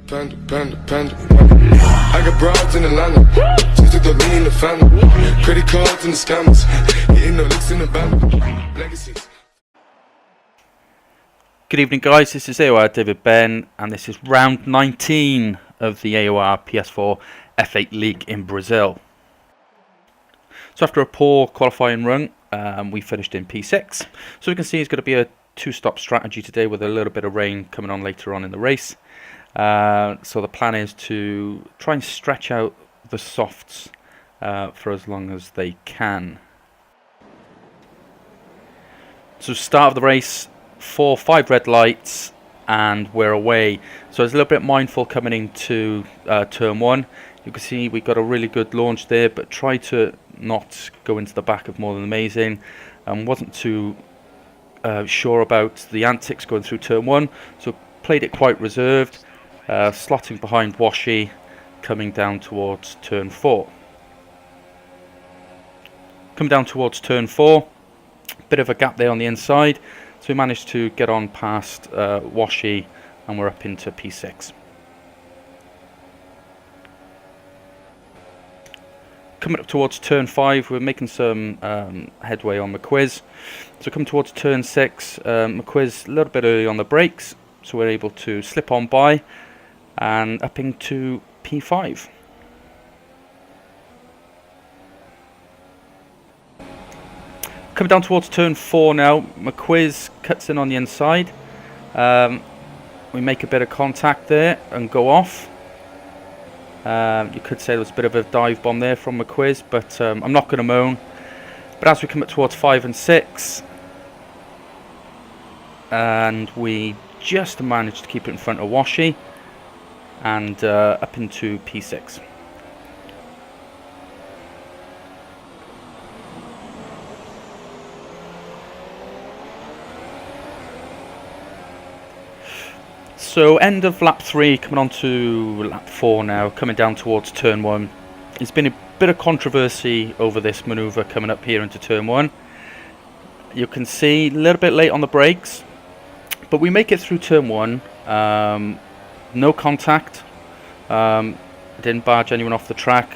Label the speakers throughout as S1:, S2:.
S1: Panda. I got broads in Atlanta. Just took the lean in the family. Credit cards and the scammers. Getting no licks in the band. Legacies.
S2: Good evening, guys. This is AOR David Ben, and this is round 19 of the AOR PS4 F8 League in Brazil. So after a poor qualifying run, we finished in P6. So we can see it's going to be a two-stop strategy today with a little bit of rain coming on later on in the race. So the plan is to try and stretch out the softs for as long as they can. So start of the race, 4-5 red lights, and we're away. So it's a little bit mindful coming into turn 1. You can see we got a really good launch there, but try to not go into the back of More Than Amazing. Wasn't too sure about the antics going through turn 1, so played it quite reserved. Slotting behind Washi, coming down towards turn 4. Coming down towards turn 4, bit of a gap there on the inside, so we managed to get on past Washi, and we're up into P6. Coming up towards turn 5, we're making some headway on McQuiz. So coming towards turn 6, McQuiz a little bit early on the brakes, so we're able to slip on by and up into P5. Coming down towards turn 4 now, McQuiz cuts in on the inside. We make a bit of contact there and go off. You could say there was a bit of a dive bomb there from McQuiz, but I'm not going to moan. But as we come up towards 5 and 6, and we just managed to keep it in front of Washi, and up into P6. So end of lap 3, coming on to lap 4 now, coming down towards turn 1. There's been a bit of controversy over this manoeuvre coming up here into turn 1. You can see a little bit late on the brakes, but we make it through turn 1. No contact. Didn't barge anyone off the track.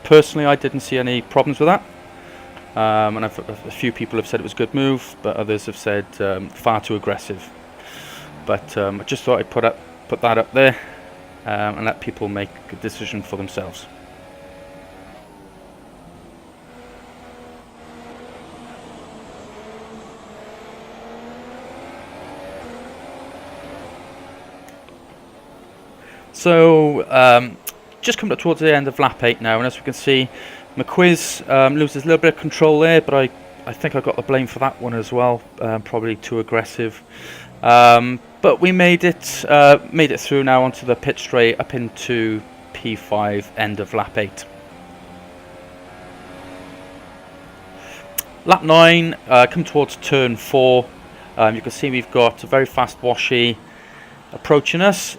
S2: Personally, I didn't see any problems with that. And a few people have said it was a good move, but others have said far too aggressive. But I just thought I'd put that up there and let people make a decision for themselves. So just coming up towards the end of lap 8 now, and as we can see, McQuiz loses a little bit of control there, but I think I got the blame for that one as well. Probably too aggressive. But we made it through now onto the pit straight up into P5, end of lap 8. Lap 9, come towards turn 4. You can see we've got a very fast Washi approaching us.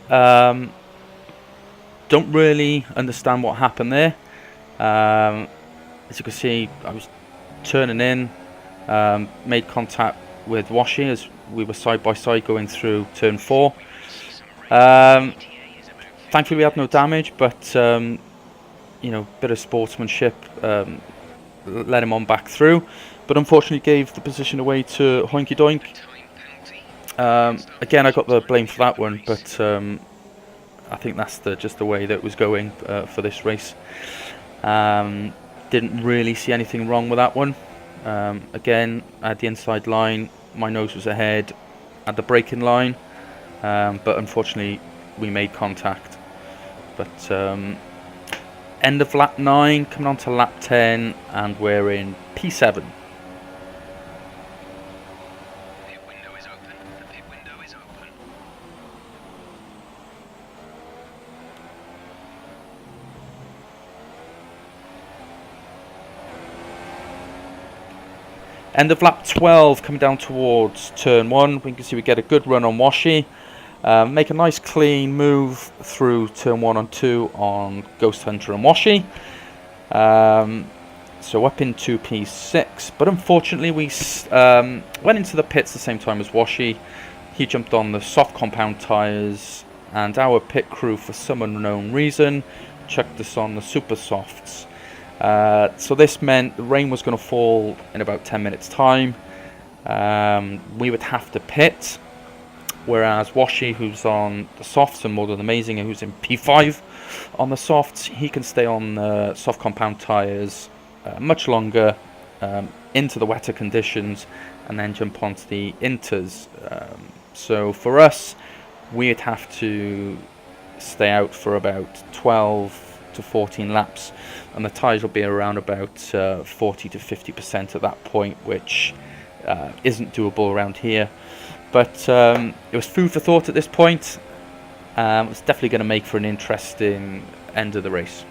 S2: Don't really understand what happened there. As you can see, I was turning in, made contact with Washi as we were side by side going through turn 4. Thankfully we had no damage, but you know, bit of sportsmanship, let him on back through, but unfortunately gave the position away to Hoinky Doink. Again, I got the blame for that one, but I think that's just the way that it was going for this race. Didn't really see anything wrong with that one. Again, I had the inside line, my nose was ahead at the braking line, but unfortunately we made contact. But end of lap 9, coming on to lap 10, and we're in P7. End of lap 12, coming down towards turn 1, we can see we get a good run on Washi. Make a nice clean move through turn 1 and 2 on Ghost Hunter and Washi. So up into P6, but unfortunately we went into the pits the same time as Washi. He jumped on the soft compound tyres and our pit crew, for some unknown reason, chucked us on the super softs. So this meant the rain was going to fall in about 10 minutes time. We would have to pit, whereas Washi, who's on the softs, and more than amazing, who's in P5 on the softs, he can stay on soft compound tyres much longer into the wetter conditions, and then jump onto the inters. So for us, we'd have to stay out for about 12 to 14 laps, and the tyres will be around about 40 to 50% at that point, which isn't doable around here. But it was food for thought at this point. It's definitely going to make for an interesting end of the race.